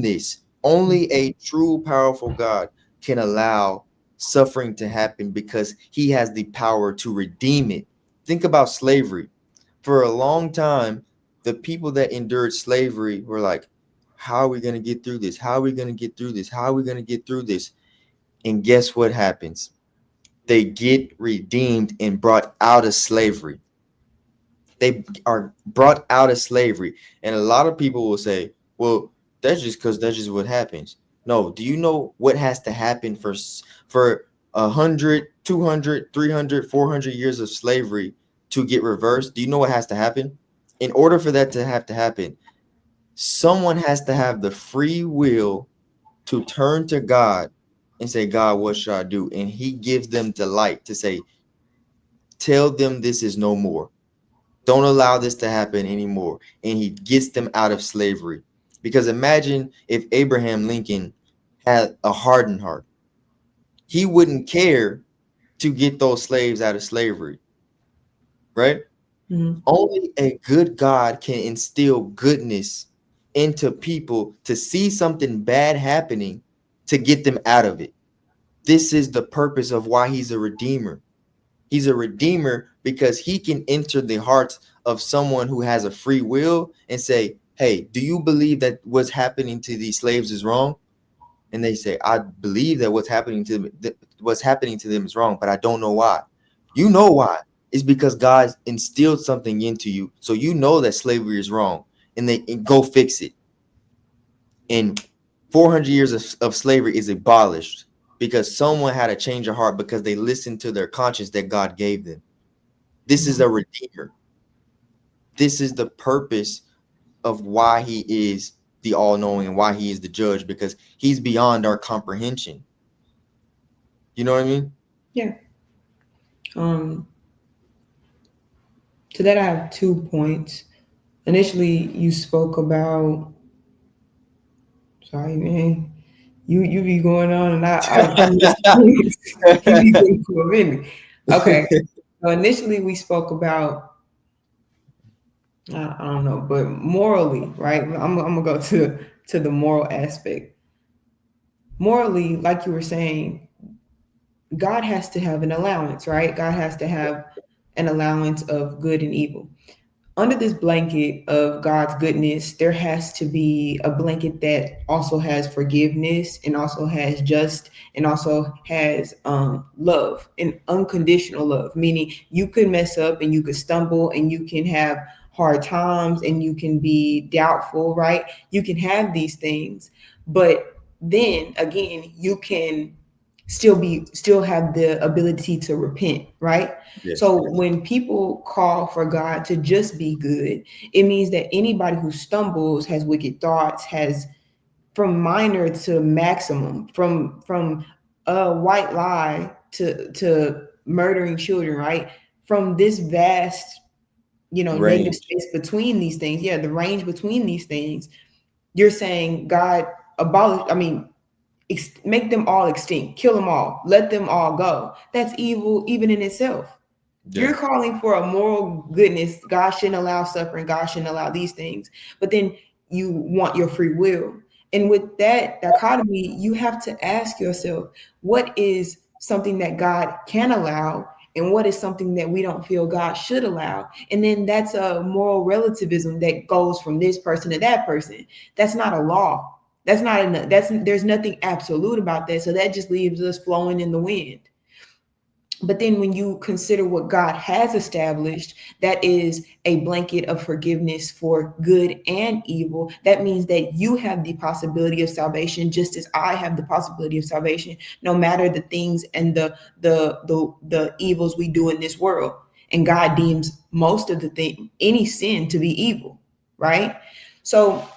this. Only a true, powerful God can allow suffering to happen because he has the power to redeem it. Think about slavery. For a long time, the people that endured slavery were like, how are we going to get through this? How are we going to get through this? How are we going to get through this? And guess what happens? They get redeemed and brought out of slavery. They are brought out of slavery. And a lot of people will say, well, that's just because that's just what happens. No, do you know what has to happen for 100, 200, 300, 400 years of slavery to get reversed? Do you know what has to happen? In order for that to have to happen, someone has to have the free will to turn to God and say, God, what should I do? And he gives them delight to say, tell them this is no more. Don't allow this to happen anymore. And he gets them out of slavery. Because imagine if Abraham Lincoln had a hardened heart. He wouldn't care to get those slaves out of slavery, right? Mhm. Only a good God can instill goodness into people to see something bad happening to get them out of it. This is the purpose of why he's a redeemer. He's a redeemer because he can enter the hearts of someone who has a free will and say, hey, do you believe that what's happening to these slaves is wrong? And they say, I believe that what's happening to them is wrong, but I don't know why. You know why. It's because God instilled something into you. So you know that slavery is wrong and go fix it. And 400 years of slavery is abolished because someone had a change of heart because they listened to their conscience that God gave them. This is a redeemer. This is the purpose of why he is the all-knowing and why he is the judge, because he's beyond our comprehension. You know what I mean? Yeah. Um, to that, I have 2 points. Initially, you spoke about. Sorry, man. You be going on, and I miss points. You be going for a minute. Okay. So initially, we spoke about. I don't know, but morally, right? I'm gonna go to the moral aspect. Morally, like you were saying, God has to have an allowance, right? God has to have an allowance of good and evil. Under this blanket of God's goodness, there has to be a blanket that also has forgiveness and also has just and also has love and unconditional love, meaning you could mess up and you could stumble and you can have hard times and you can be doubtful, right? You can have these things, but then again, you can still have the ability to repent, right? Yes. So when people call for God to just be good, it means that anybody who stumbles, has wicked thoughts, has from minor to maximum, from a white lie to murdering children, right? From this vast, negative Range. space between these things, yeah, the range between these things, you're saying God abolish. I mean, make them all extinct, kill them all, let them all go. That's evil, even in itself. Yeah. You're calling for a moral goodness. God shouldn't allow suffering. God shouldn't allow these things. But then you want your free will. And with that dichotomy, you have to ask yourself, what is something that God can allow? And what is something that we don't feel God should allow? And then that's a moral relativism that goes from this person to that person. That's not a law. That's not enough. There's nothing absolute about that. So that just leaves us flowing in the wind. But then when you consider what God has established, that is a blanket of forgiveness for good and evil. That means that you have the possibility of salvation, just as I have the possibility of salvation, no matter the things and the evils we do in this world. And God deems most of the thing, any sin, to be evil, right? So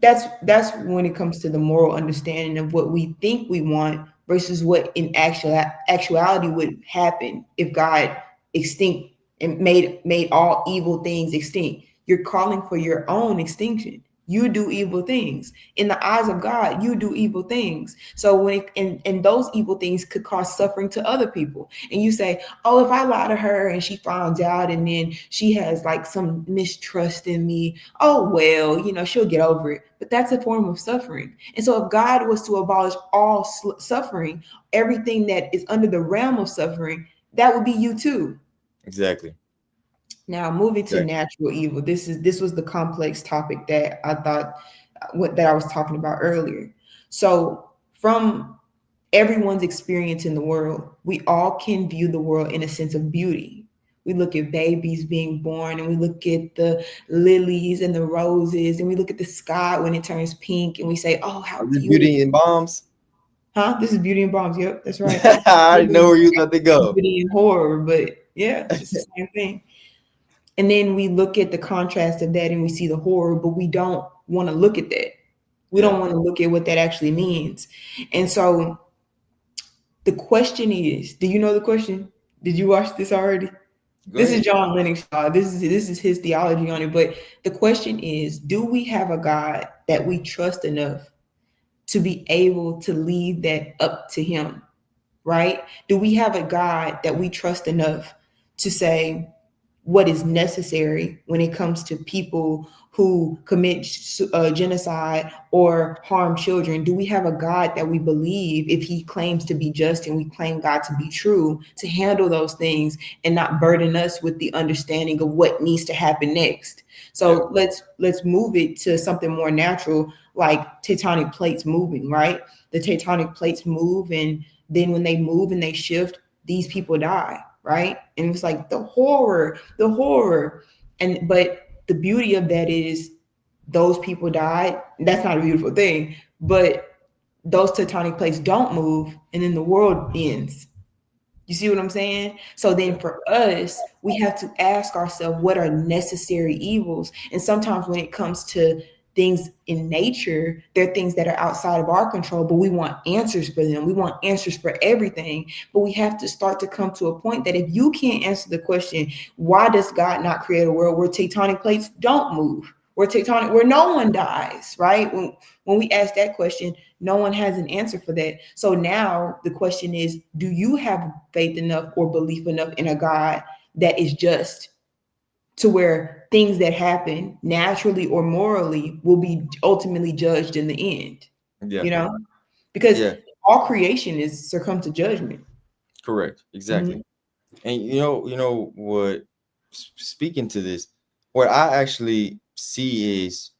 that's when it comes to the moral understanding of what we think we want versus what in actuality would happen if God extinct and made all evil things extinct. You're calling for your own extinction. you do evil things. In the eyes of God, you do evil things. So and those evil things could cause suffering to other people. And you say, oh, if I lie to her and she finds out and then she has like some mistrust in me, oh, well, she'll get over it. But that's a form of suffering. And so if God was to abolish all suffering, everything that is under the realm of suffering, that would be you too. Exactly. Now, moving to Exactly. natural evil, this was the complex topic that I thought what that I was talking about earlier. So, from everyone's experience in the world, we all can view the world in a sense of beauty. We look at babies being born, and we look at the lilies and the roses, and we look at the sky when it turns pink, and we say, "Oh, how Is it beautiful!" Beauty and Bombs? Huh? This is Beauty and Bombs. Yep, that's right. I didn't know where you was about to go. Beauty and horror, but yeah, it's the same thing. And then we look at the contrast of that and we see the horror, but we don't want to look at that. We Yeah. don't want to look at what that actually means. And so the question is, do you know the question? Did you watch this already? Go This is ahead. John Lennox. This is his theology on it. But the question is, do we have a God that we trust enough to be able to leave that up to him? Right? Do we have a God that we trust enough to say, what is necessary when it comes to people who commit genocide or harm children? Do we have a God that we believe, if he claims to be just and we claim God to be true, to handle those things and not burden us with the understanding of what needs to happen next? Yeah. So let's move it to something more natural, like tectonic plates moving, right? The tectonic plates move, and then when they move and they shift, these people die, right? And it's like the horror. And but the beauty of that is those people died. That's not a beautiful thing, but those tectonic plates don't move, and then the world ends. You see what I'm saying? So Yeah. then for us, we have to ask ourselves, what are necessary evils? And sometimes when it comes to things in nature, there are things that are outside of our control, but we want answers for them. We want answers for everything. But we have to start to come to a point that if you can't answer the question, why does God not create a world where tectonic plates don't move? Where no one dies, right? When we ask that question, no one has an answer for that. So now the question is, do you have faith enough or belief enough in a God that is just, to where things that happen naturally or morally will be ultimately judged in the end? Yeah. You know, because Yeah. all creation is succumb to judgment. Correct. Mhm. Exactly. And you know what? Speaking to this, what I actually see is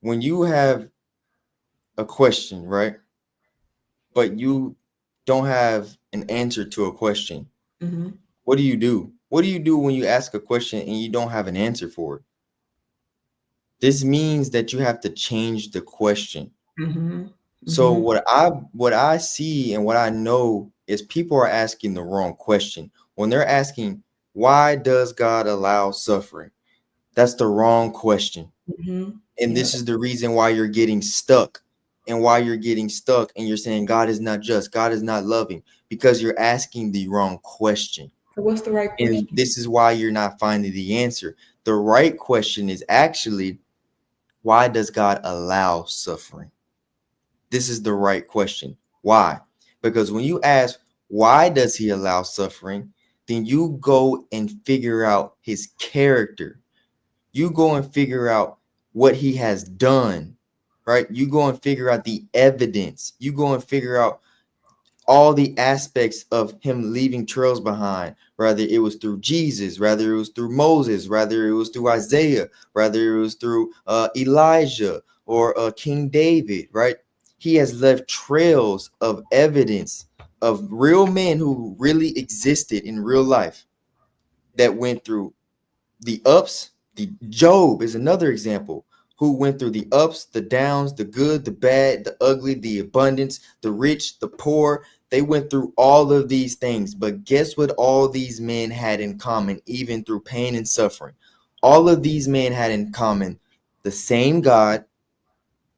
when you have a question, right? But you don't have an answer to a question. Mhm. What do you do? What do you do when you ask a question and you don't have an answer for it? This means that you have to change the question. Mhm. So Mhm. what I see and what I know is people are asking the wrong question. When they're asking, why does God allow suffering? That's the wrong question. Mhm. And Yeah. this is the reason why you're getting stuck. And why you're getting stuck and you're saying God is not just, God is not loving, because you're asking the wrong question. So what's the right And question? this is why you're not finding the answer. The right question is actually, why does God allow suffering? This is the right question. Why? Because when you ask, why does he allow suffering? Then you go and figure out his character. You go and figure out what he has done, right? You go and figure out the evidence. You go and figure out all the aspects of him leaving trails behind, whether it was through Jesus, whether it was through Moses, whether it was through Isaiah, whether it was through Elijah or King David, right? He has left trails of evidence of real men who really existed in real life that went through the ups. The Job is another example who went through the ups, the downs, the good, the bad, the ugly, the abundance, the rich, the poor. They went through all of these things, but guess what all these men had in common, even through pain and suffering? All of these men had in common the same God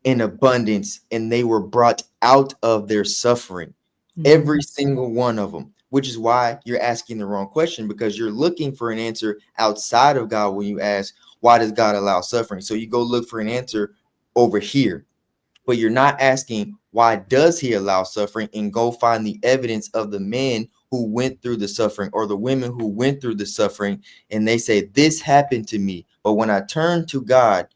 in abundance, and they were brought out of their suffering. Mhm. Every single one of them, which is why you're asking the wrong question, because you're looking for an answer outside of God when you ask, why does God allow suffering? So you go look for an answer over here, but you're not asking why does he allow suffering, and go find the evidence of the men who went through the suffering or the women who went through the suffering, and they say this happened to me, but when I turned to God,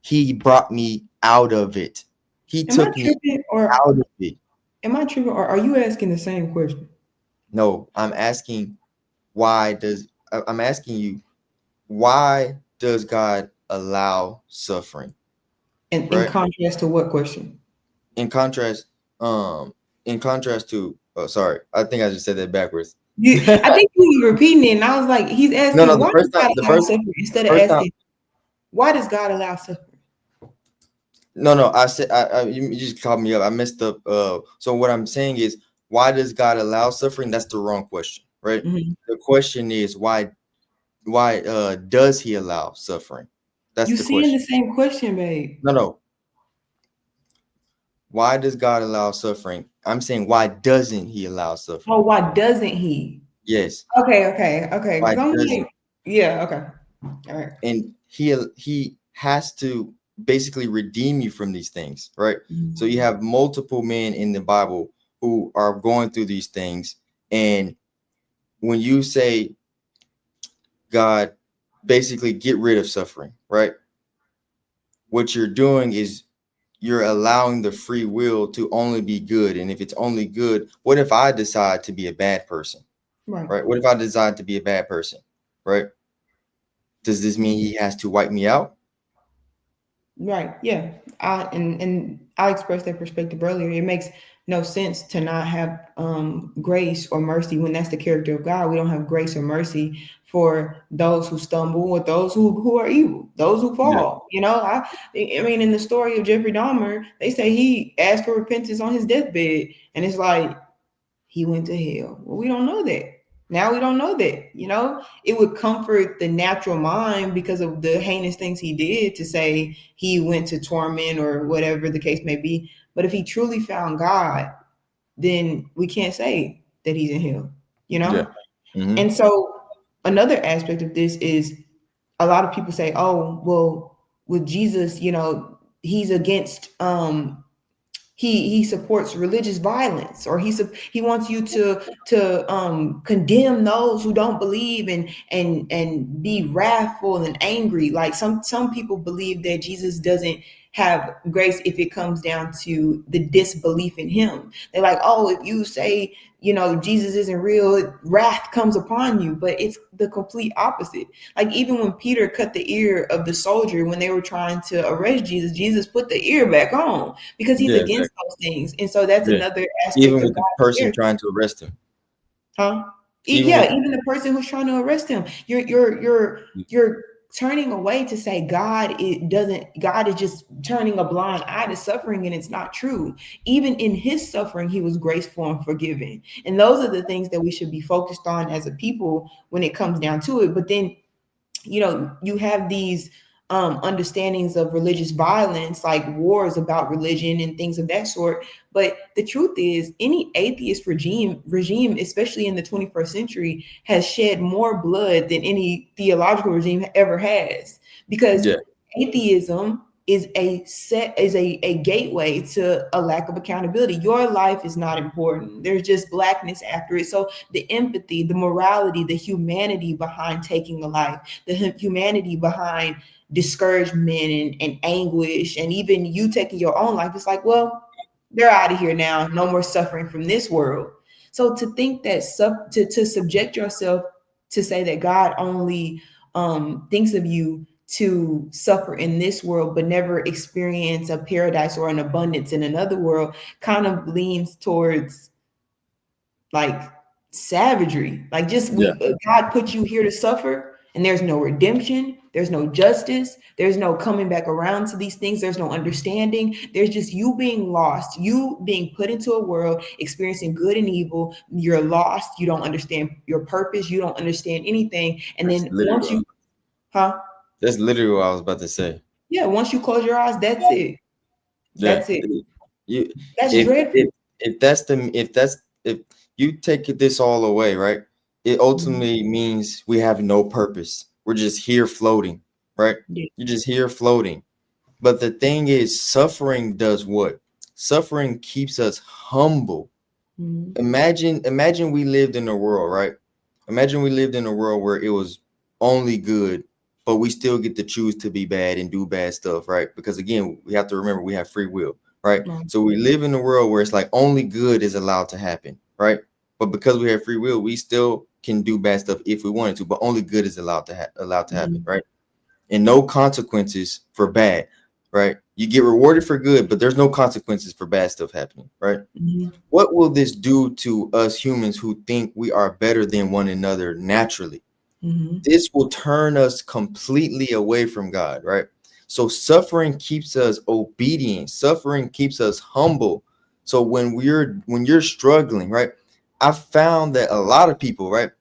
he brought me out of it. He Am I took me tripping or out of it. are you asking the same question? No, I'm asking you, why does God allow suffering? And in Right? contrast to what question? In contrast, um, in contrast to, oh, sorry, I think I just said that backwards. I think you were repeating it, and I was like, he's No, no, asking why does God allow suffering instead the of first time, asking why does God allow suffering? no, no, I said, you just called me up. I messed up. So what I'm saying is, why does God allow suffering? That's the wrong question, right? Mhm. The question is, why does he allow suffering? That's You the seeing the question. same question, babe? No, no. Why does God allow suffering? I'm saying, why doesn't he allow Oh, suffering? why doesn't he? Yes. Okay. Why Because I'm doesn't? like, yeah, okay, all right. And he has to basically redeem you from these things, right? So you Mhm. have multiple men in the Bible who are going through these things, and when you say, God, basically get rid of suffering, right? What you're doing is you're allowing the free will to only be good. And if it's only good, what if I decide to be a bad person, Right. right? What if I decide to be a bad person, right? Does this mean he has to wipe me out? Right. Yeah. And I expressed that perspective earlier. It makes no sense to not have grace or mercy when that's the character of God. We don't have grace or mercy for those who stumble or those who are evil, those who Yeah. fall. I mean, in the story of Jeffrey Dahmer, they say he asked for repentance on his deathbed, and it's like he went to hell. Well, we don't know that. Now we don't know that. It would comfort the natural mind because of the heinous things he did to say he went to torment or whatever the case may be. But if he truly found God, then we can't say that he's in hell, you Yeah. know? Hmm. And so another aspect of this is a lot of people say, oh, well, with Jesus, he's against he supports religious violence, or he wants you to condemn those who don't believe and be wrathful and angry. Like some people believe that Jesus doesn't have grace if it comes down to the disbelief in him. They're like, oh, if you say Jesus isn't real, wrath comes upon you. But it's the complete opposite. Like even when Peter cut the ear of the soldier when they were trying to arrest Jesus put the ear back on because he's Yeah, against exactly. those things. And so that's Yeah. another aspect Even of with the God's person character. trying to arrest him. Huh? Even with Yeah, even the person who's trying to arrest him. You're turning away to say God is just turning a blind eye to suffering, and it's not true. Even in his suffering, he was graceful and forgiving. And those are the things that we should be focused on as a people when it comes down to it. But then you have these understandings of religious violence, like wars about religion and things of that sort. But the truth is, any atheist regime, especially in the 21st century, has shed more blood than any theological regime ever has, because yeah, atheism is a gateway to a lack of accountability. Your life is not important. There's just blackness after it. So the empathy, the morality, the humanity behind taking a life, the humanity behind discouragement and anguish, and even you taking your own life, it's like, well, they're out of here now. No more suffering from this world. So to think that to subject yourself to say that God only thinks of you to suffer in this world but never experience a paradise or an abundance in another world kind of leans towards like savagery. Like just yeah. God put you here to suffer, and there's no redemption, there's no justice, there's no coming back around to these things, there's no understanding. There's just you being lost, you being put into a world experiencing good and evil. You're lost, you don't understand your purpose, you don't understand anything. And That's then literally once what I, you huh that's literally what I was about to say. yeah, once you close your eyes, that's it. Yeah. That's it. You That's if dreadful. if you take this all away, right? It Mhm. ultimately means we have no purpose. We're just here floating, right? Yeah. You're just here floating. But the thing is, suffering does what? Suffering keeps us humble. Mm-hmm. Imagine we lived in a world, right? Imagine we lived in a world where it was only good, but we still get to choose to be bad and do bad stuff, right? Because again, we have to remember we have free will, right? Right. So we live in a world where it's like only good is allowed to happen, right? But because we have free will, we still can do bad stuff if we wanted to, but only good is allowed to happen, Mm-hmm. right? And no consequences for bad, right? You get rewarded for good, but there's no consequences for bad stuff happening, right? Mm-hmm. What will this do to us humans who think we are better than one another naturally? Mm-hmm. This will turn us completely away from God, right? So suffering keeps us obedient. Suffering keeps us humble. So when you're struggling, right? I found that a lot of people, right?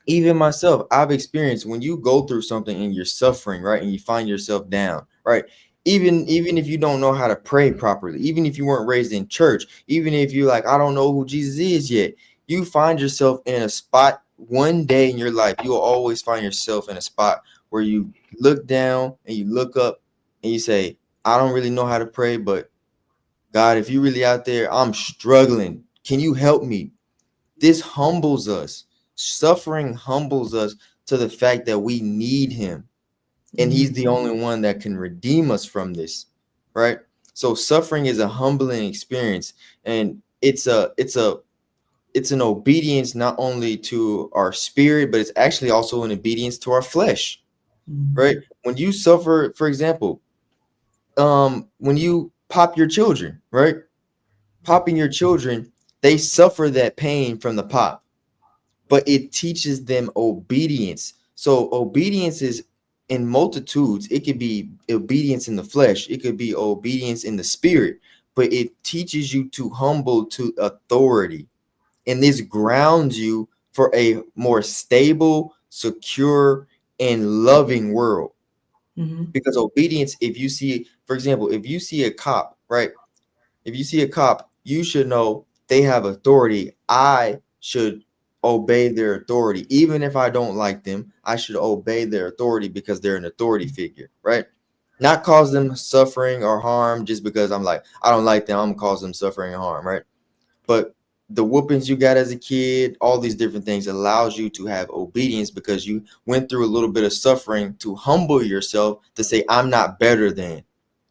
Even myself, I've experienced when you go through something and you're suffering, right, and you find yourself down, right, even if you don't know how to pray properly, even if you weren't raised in church, even if you like, I don't know who Jesus is yet, you find yourself in a spot one day in your life. You will always find yourself in a spot where you look down and you look up and you say, I don't really know how to pray, but God, if you really out there, I'm struggling, can you help me? This humbles us. Suffering humbles us to the fact that we need him. And he's Mm-hmm. the only one that can redeem us from this. Right? So suffering is a humbling experience. And it's an obedience not only to our spirit, but it's actually also an obedience to our flesh. Right? When you suffer, for example, when you pop your children, right? Popping your children, they suffer that pain from the pop, but it teaches them obedience. So obedience is in multitudes. It could be obedience in the flesh, it could be obedience in the spirit, but it teaches you to humble to authority. And this grounds you for a more stable, secure, and loving world. Mm-hmm. Because obedience, if you see, for example, if you see a cop, right? If you see a cop, you should know they have authority. I should obey their authority. Even if I don't like them, I should obey their authority because they're an authority figure, right? Not cause them suffering or harm just because I'm like, I don't like them, I'm gonna cause them suffering and harm, right? But the whoopings you got as a kid, all these different things allows you to have obedience because you went through a little bit of suffering to humble yourself to say, I'm not better than,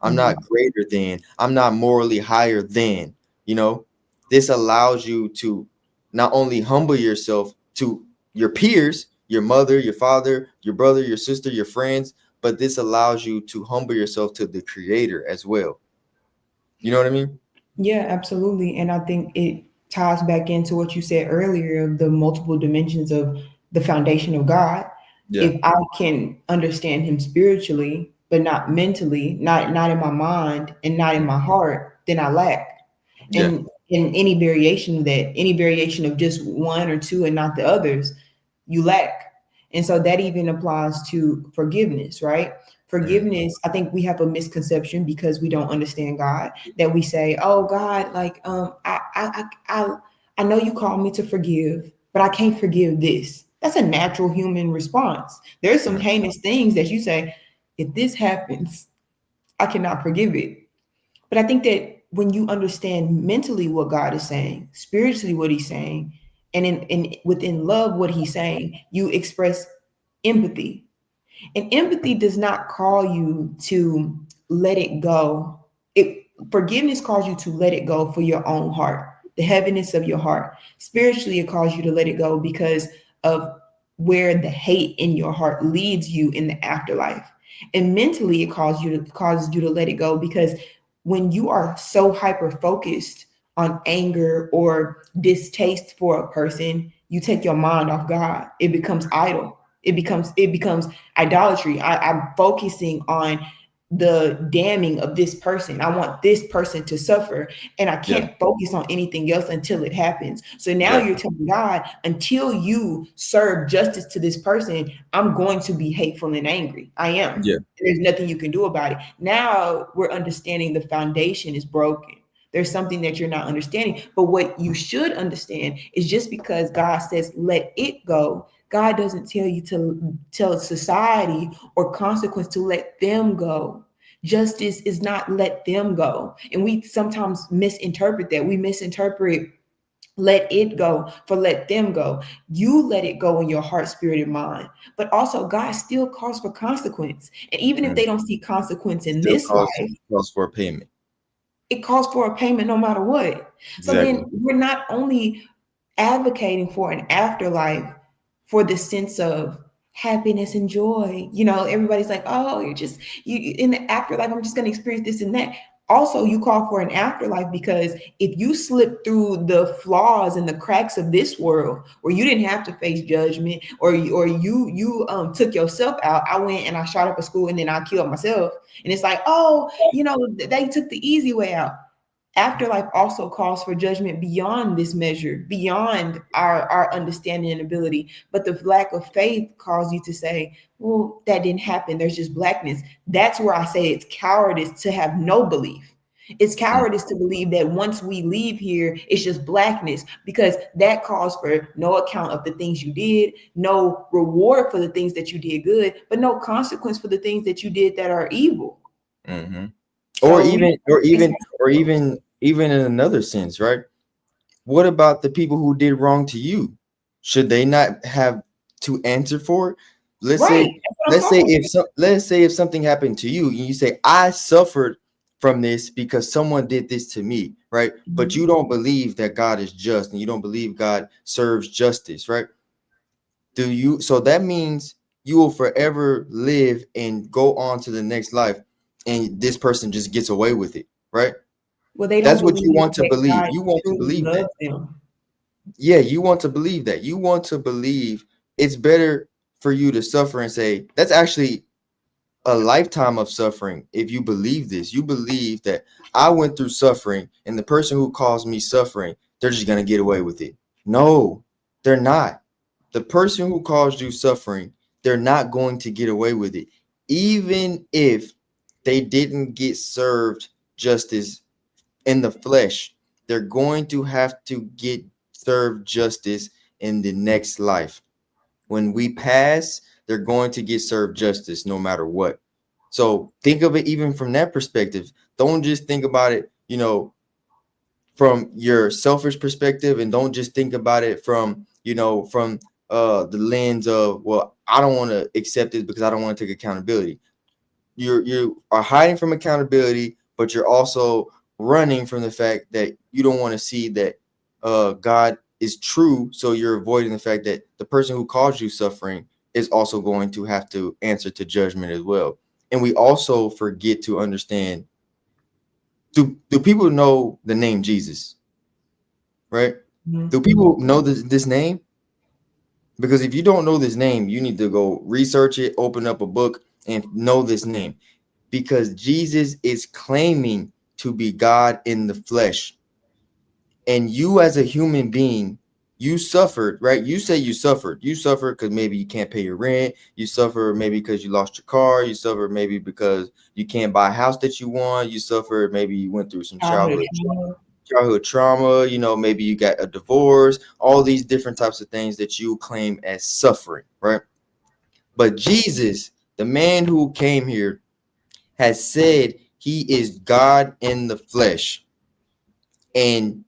I'm Mm-hmm. not greater than, I'm not morally higher than, you know. This allows you to not only humble yourself to your peers, your mother, your father, your brother, your sister, your friends, but this allows you to humble yourself to the creator as well. You know what I mean? Yeah, absolutely. And I think it ties back into what you said earlier of the multiple dimensions of the foundation of God. Yeah. If I can understand him spiritually, but not mentally, not in my mind and not in my heart, then I lack. Yeah. And in any variation of that, any variation of just one or two and not the others, you lack. And so that even applies to forgiveness, right? Mhm. Forgiveness, I think we have a misconception because we don't understand God that we say, "Oh God, like I know you called me to forgive, but I can't forgive this." That's a natural human response. There's some Mhm. heinous things that you say, if this happens, I cannot forgive it. But I think that when you understand mentally what God is saying, spiritually what He's saying, and in within love what He's saying, you express empathy. And empathy does not call you to let it go. It forgiveness calls you to let it go for your own heart, the heaviness of your heart. Spiritually, it calls you to let it go because of where the hate in your heart leads you in the afterlife. And mentally, it causes you to let it go because when you are so hyper focused on anger or distaste for a person, you take your mind off God. It becomes idle. It becomes idolatry. I'm focusing on the damning of this person. I want this person to suffer, and I Yeah. can't focus on anything else until it happens. So now you're Exactly. telling God, until you serve justice to this person, I'm going to be hateful and angry. I am. Yeah. There's nothing you can do about it. Now we're understanding the foundation is broken. There's something that you're not understanding. But what you should understand is just because God says, let it go, God doesn't tell you to tell society or consequence to let them go. Justice is not let them go. And we sometimes misinterpret that. We misinterpret let it go for let them go. You let it go in your heart, spirit, and mind. But also, God still calls for consequence. And even if Mm. they don't see consequence in Still this calls life, calls for a payment. it calls for a payment no matter what. So then Exactly. we're not only advocating for an afterlife for the sense of happiness and joy. You know, everybody's like, oh, you're just you in the afterlife, I'm just gonna experience this and that. Also, you call for an afterlife because if you slip through the flaws and the cracks of this world, where you didn't have to face judgment, or you took yourself out. I went and I shot up a school and then I killed myself, and it's like, oh, you know, they took the easy way out. Afterlife also calls for judgment beyond this measure, beyond our understanding and ability. But the lack of faith calls you to say, well, that didn't happen. There's just blackness. That's where I say it's cowardice to have no belief. It's Mm. cowardice to believe that once we leave here, it's just blackness, because that calls for no account of the things you did, no reward for the things that you did good, but no consequence for the things that you did that are evil. Hmm. Or So we even, or it's even, or even, even in another sense, right? What about the people who did wrong to you? Should they not have to answer for it? Let's right. say, That's what I'm talking about. let's say if something happened to you and you say, I suffered from this because someone did this to me, right? But you Mhm. don't believe that God is just and you don't believe God serves justice, right? Do you? So that means you will forever live and go on to the next life, and this person just gets away with it, right? Well, they don't That's what you believe want to that believe. God You want to truly believe that. loves them. Yeah, you want to believe that. You want to believe it's better for you to suffer and say, that's actually a lifetime of suffering. If you believe this, you believe that I went through suffering and the person who caused me suffering, they're just going to get away with it. No, they're not. The person who caused you suffering, they're not going to get away with it. Even if they didn't get served justice in the flesh, they're going to have to get served justice in the next life. When we pass, they're going to get served justice no matter what. So think of it even from that perspective. Don't just think about it, from your selfish perspective, and don't just think about it from, from the lens of, well, I don't want to accept this because I don't want to take accountability. You are hiding from accountability, but you're also running from the fact that you don't want to see that God is true. So you're avoiding the fact that the person who caused you suffering is also going to have to answer to judgment as well. And we also forget to understand, do people know the name Jesus, right? Mhm. Do people know this name? Because if you don't know this name, you need to go research it, open up a book, and know this name. Because Jesus is claiming to be God in the flesh. And you, as a human being, you suffered, right? You say you suffered. You suffered because maybe you can't pay your rent. You suffer maybe because you lost your car. You suffer maybe because you can't buy a house that you want. You suffer maybe you went through some Childhood childhood trauma. childhood trauma. Maybe you got a divorce. All these different types of things that you claim as suffering, right? But Jesus, the man who came here, has said he is God in the flesh. And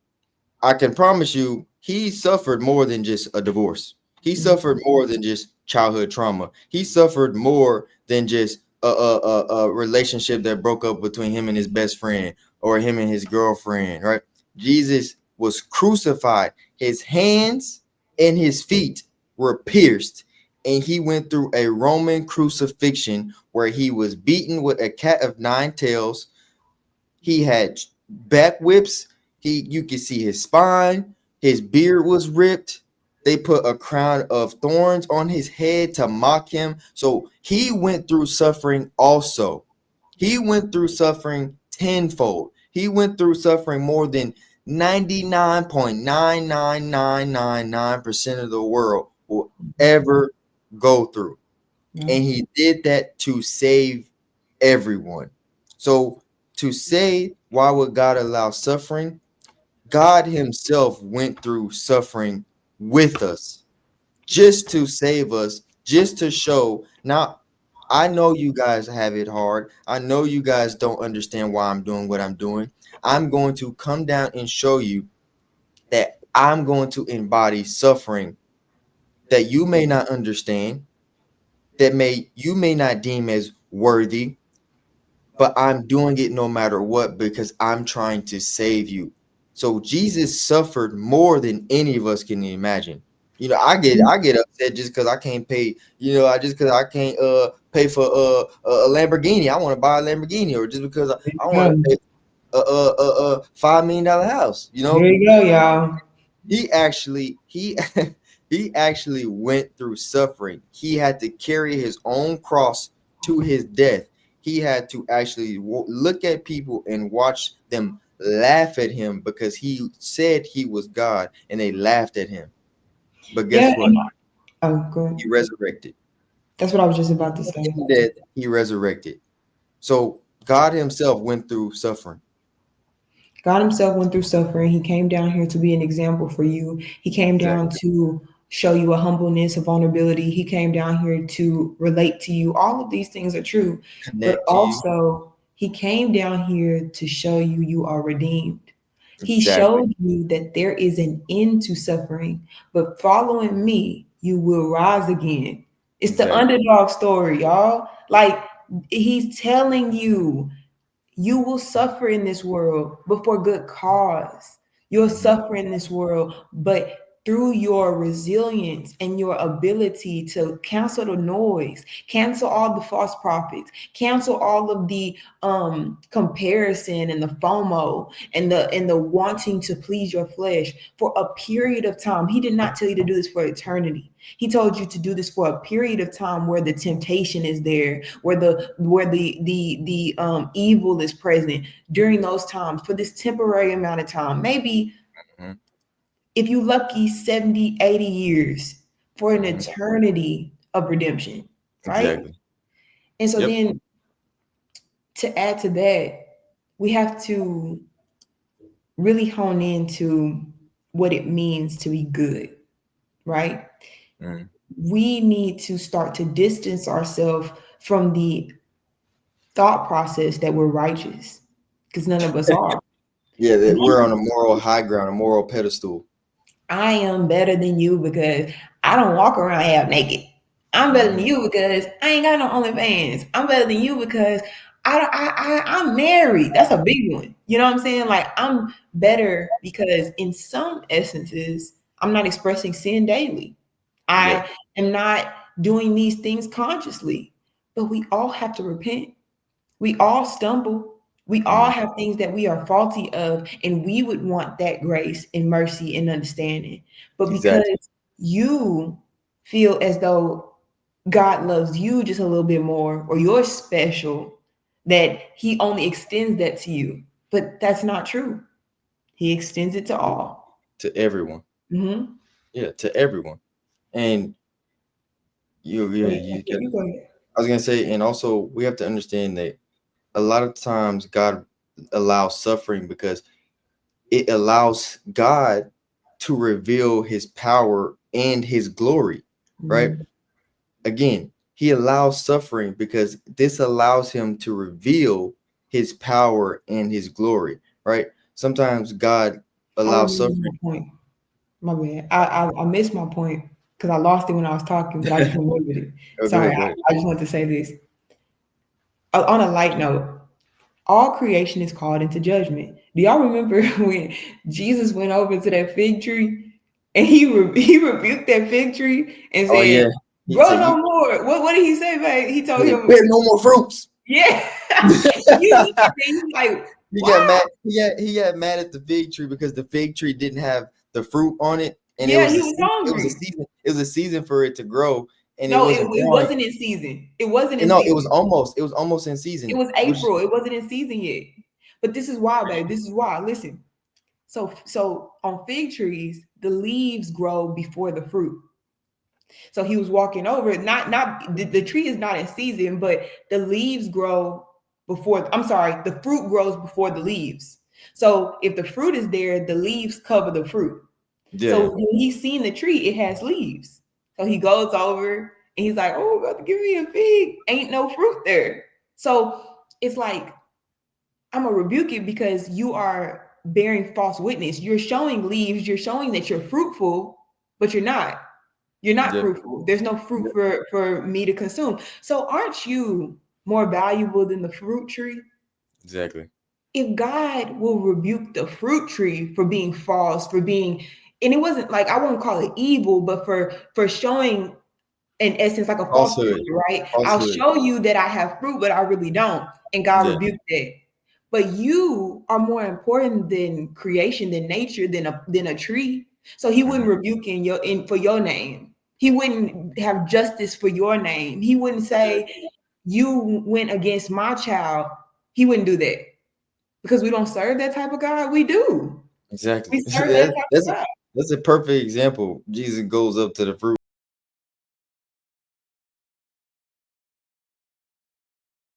I can promise you, he suffered more than just a divorce. He suffered more than just childhood trauma. He suffered more than just a relationship that broke up between him and his best friend or him and his girlfriend, right? Jesus was crucified. His hands and his feet were pierced, and he went through a Roman crucifixion where he was beaten with a cat of nine tails. He had back whips. You could see his spine. His beard was ripped. They put a crown of thorns on his head to mock him. So he went through suffering also. He went through suffering tenfold. He went through suffering more than 99.99999% of the world will ever go through. Yeah. And he did that to save everyone. So to say, why would God allow suffering? God himself went through suffering with us. just to save us, just to show. Now, I know you guys have it hard. I know you guys don't understand why I'm doing what I'm doing. I'm going to come down and show you that I'm going to embody suffering that you may not understand, that may not deem as worthy, but I'm doing it no matter what because I'm trying to save you. So Jesus suffered more than any of us can imagine. I get upset just because I can't pay. I just because I can't pay for a Lamborghini. I want to buy a Lamborghini, or just because I want to There pay $5 million house. you go, y'all. He he actually went through suffering. He had to carry his own cross to his death. He had to actually look at people and watch them laugh at him because he said he was God, and they laughed at him. But Yeah. guess what? Oh, good. He resurrected. That's what I was just about to say. In death, he resurrected. So God himself went through suffering. God Himself went through suffering. He came down here to be an example for you. He came down Exactly. to show you a humbleness, a vulnerability. He came down here to relate to you. All of these things are true. But Connect to you. also, He came down here to show you you are redeemed. He Exactly. showed you that there is an end to suffering, but following me, you will rise again. It's the Exactly. underdog story, y'all. Like, He's telling you you will suffer in this world, but for good cause. You'll Mhm. suffer in this world, but through your resilience and your ability to cancel the noise, cancel all the false prophets, cancel all of the comparison and the FOMO and the wanting to please your flesh for a period of time. He did not tell you to do this for eternity. He told you to do this for a period of time where the temptation is there, where the evil is present during those times for this temporary amount of time. Maybe Mhm. if you lucky 70, 80 years for an Mhm. eternity of redemption, right? Exactly. And so Yep. then to add to that, we have to really hone into what it means to be good, right? Mhm. We need to start to distance ourselves from the thought process that we're righteous because none of us are. Yeah, that we're We, on a moral high ground, a moral pedestal. I am better than you because I don't walk around half naked. I'm better than Mhm. you because I ain't got no OnlyFans. I'm better than you because I'm married. That's a big one. You know what I'm saying? Like I'm better because in some essences, I'm not expressing sin daily. I Yep. am not doing these things consciously. But we all have to repent. We all stumble. We all Mhm. have things that we are faulty of, and we would want that grace and mercy and understanding. But because Exactly. you feel as though God loves you just a little bit more, or you're special, that He only extends that to you. But that's not true. He extends it to all. To everyone. Mm-hmm. Yeah, to everyone. And So yeah, you go ahead. I was gonna say, and also we have to understand that a lot of times God allows suffering because it allows God to reveal his power and his glory, right? Mm-hmm. Again, he allows suffering because this allows him to reveal his power and his glory, right? Sometimes God I allows remember suffering. my point. My bad. I missed my point because I lost it when I was talking, but I just remembered it. Oh, go Sorry, ahead, go ahead. I just want to say this. On a light note, all creation is called into judgment. Do y'all remember when Jesus went over to that fig tree and he rebuked that fig tree and Oh said, yeah. He "Grow said, "You no more." What did he say, man? He told him, bear no more fruits." "Yeah." You look at me, he's like, He "Why?" got mad. He got mad at the fig tree because the fig tree didn't have the fruit on it, and Yeah, he was it was a hungry. season. It was a season for it to grow, and it No, wasn't it growing. wasn't in season. It wasn't in No, it was season. almost. It was almost in It season. was Which April. It wasn't in season yet. But this is why, babe. This is why. Listen. So on fig trees, the leaves grow before the fruit. So he was walking over it. Not the tree is not in season, but the leaves grow before. I'm sorry, the fruit grows before the leaves. So if the fruit is there, the leaves cover the fruit. yeah, So when he's seen the tree, it has leaves. So he goes over and he's like, "Oh, about to give me a fig. Ain't no fruit there." So it's like, I'm gonna rebuke you because you are bearing false witness. You're showing leaves. You're showing that you're fruitful, but you're not. You're not Yep. fruitful. There's no fruit for me to consume. So aren't you more valuable than the fruit tree? Exactly. If God will rebuke the fruit tree for being false, for being, and it wasn't like, I won't call it evil, but for showing in essence like a false Falsehood. picture, right? I'll Falsehood. show you that I have fruit, but I really don't. And God Yeah. rebuked it. But you are more important than creation, than nature, than a tree. So he wouldn't Mhm. rebuke in for your name. He wouldn't have justice for your name. He wouldn't say Exactly. you went against my child. He wouldn't do that because we don't serve that type of God. We do. Exactly. We serve that type of God. That's a perfect example. Jesus goes up to the fruit